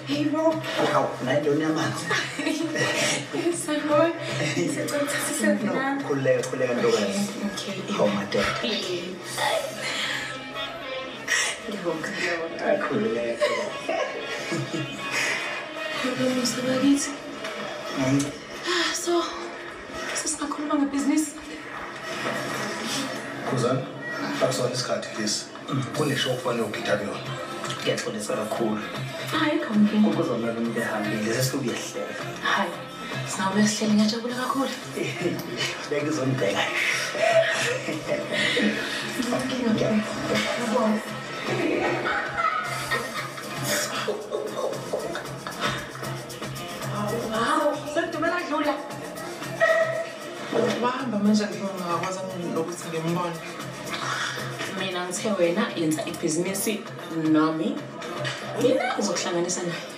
Hey bro. Wow, naik dunia mana? Saboy. No, kuliah doang. Okay. How much? Kuliah. So sisakhuluma ngebusiness. Ukhuzani, akusona isikhathi lesi. Kuneshow kufanele ugida kuyona. Ngiyathokoza kakhulu. Hayi khona. Kuzomela umuntu ehambile sesiyehlela. Hayi. Sinabe sihleli ngiyajabula kakhulu. Beke izondeka. Wow, sedumela dlula. Bahamba manje ngingakwazi nokuthi ngimbone. Mina ngithe wena yenza ibhizinisi nami. Mina uzokuhlanganisa naye.